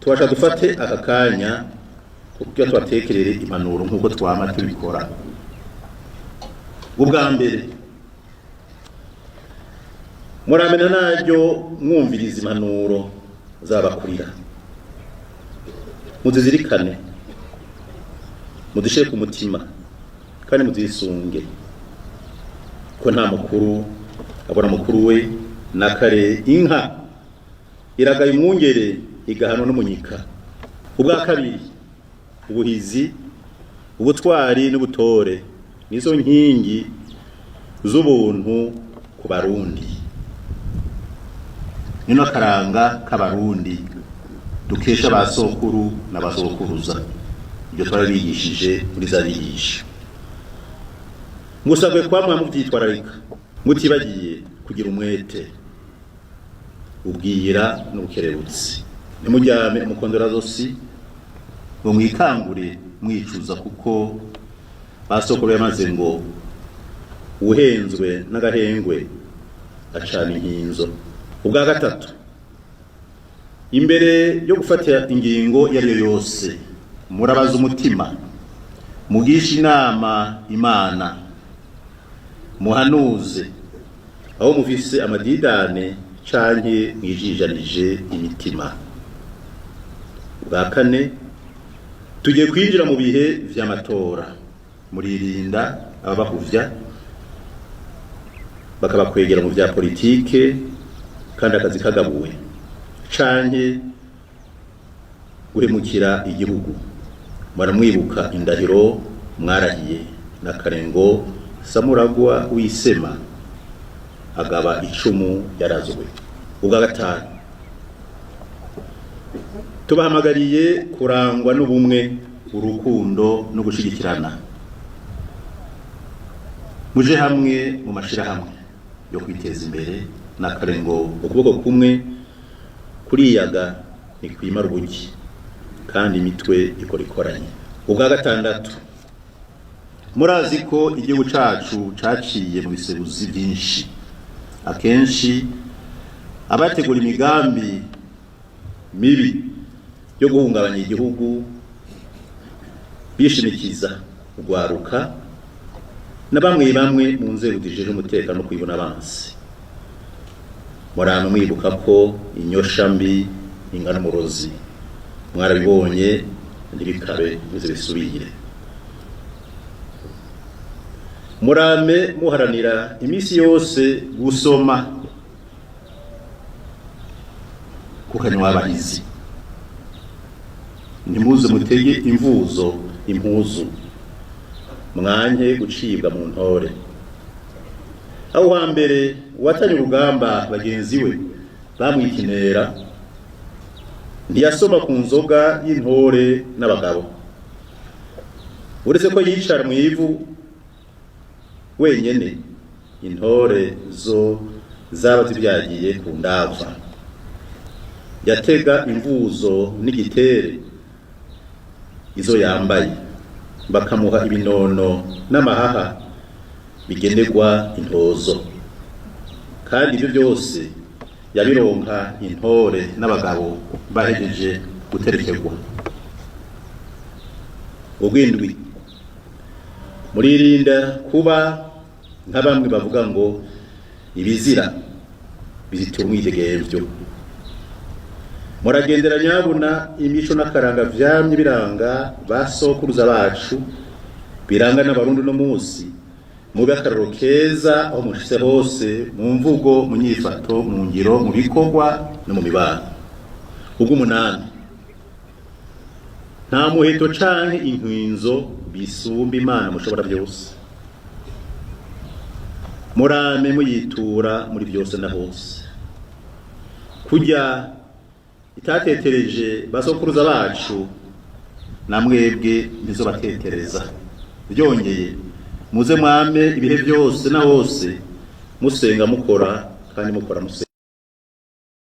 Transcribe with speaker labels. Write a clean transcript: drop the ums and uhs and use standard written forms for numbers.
Speaker 1: tubasha dufate aka kanya kugira tubatekerere impanuro nk'uko twama tubikora. Ubwa mbere muramena naryo mwumviriza impanuro z'abakurira, muzizirikane, mudushyire ku mutima kandi muzisunge, ko nta mukuru abona mukuru we na kare inka iragaye umwungere igahanwa n'umunyika. Ubwa kabiri ubuhizi, ubutwari n'ubutore nizo nkingi z'ubuntu ku Barundi, nino karanga k'Abarundi dukesha basokuru n'abasokuruza. Ibyo twarabigishije muri za bigisha. Musabwe kwamwa muvyitwararika, mutibagiye kugira umwete, ubwira n'ubukerebutsi. Nimujyame umukondora zosi ngo mwikangure mwicuza, kuko basokuru yamaze ngo uhenzwe n'agahengwe acana inkinzo. Ubwa gatatu, imbere yo gufata ingingo yariyo yose murabaza umutima, mugisha inama Imana, muhanuze aho mufise amadidane canke mwijijanije imitima. Ubwa kane, tugiye kwinjira mu bihe vy'amatora, muririnda ababahuvya bakabakwegera mu vya politike kandi akazi kagabuwe, canke guhemukira igihugu. Baramwibuka indahiro mwarahiye na Karengo Samuragwa wisema agaba icumu yarazwe. Ubwa gatanu, tubahamagariye kurangwa n'ubumwe, urukundo no gushigikirana. Muje hamwe mu mashirahamwe yo kwiteza imbere na Karengo ukuboko kumwe kuriyaga nikwimara ubugi kandi imitwe ikora ikoranye. Ubwa gatandatu, murazi ko igihugu cacu caciye mu bisebuzi byinshi. Akenshi abategura imigambi mibi yo guhungabanya igihugu bishimikiza urwaruka na bamwe mu nzego zijeje umutekano no kwibona abansi. Murano mwibuka ko inyosha mbi ingana umurozi, mwarabibonye ntibikabe bize bisubire. Murame muharanira imisi yose gusoma kukanywa abahizi, ntimuze mutege impuzu mwanye gucibwa mu ntore. Aho hambere watanye urugamba bagenzi we bamwikinera, ntiyasoma ku nzoga y'intore n'abagabo, uretse ko yicara mu ivu wenyene. Intore zo zaba zibyagiye ku ndava, yatega imvuzo n'igitere izo yambaye, bakamuha ibinono n'amahaha bigenerwa intozo, kandi ibyo byose yabironka intore n'abagabo bahejeje guterekerwa. Ubwindwi, muririnda kuba nka bamwe bavuga ngo ibizira bizitura umwidegemvyo. Muragendera nyabuna imico n'akaranga vyamye biranga basokuruza bacu, biranga n'Abarundi no musi, mube akaroro keza aho mushitse hose, mu mvugo, mu nyifato, mu ngiro, mu bikorwa no mu mibano. Ubw'umunani, nta muheto canke inkwinzo bisumba Imana mushobora byose. Murame muyitura muri byose na hose, kujya itatetereje basokuruza bacu namwebwe nizo batetereza. Byongeye muze mwame ibihe byose na hose musenga mukora kandi mukora musenga.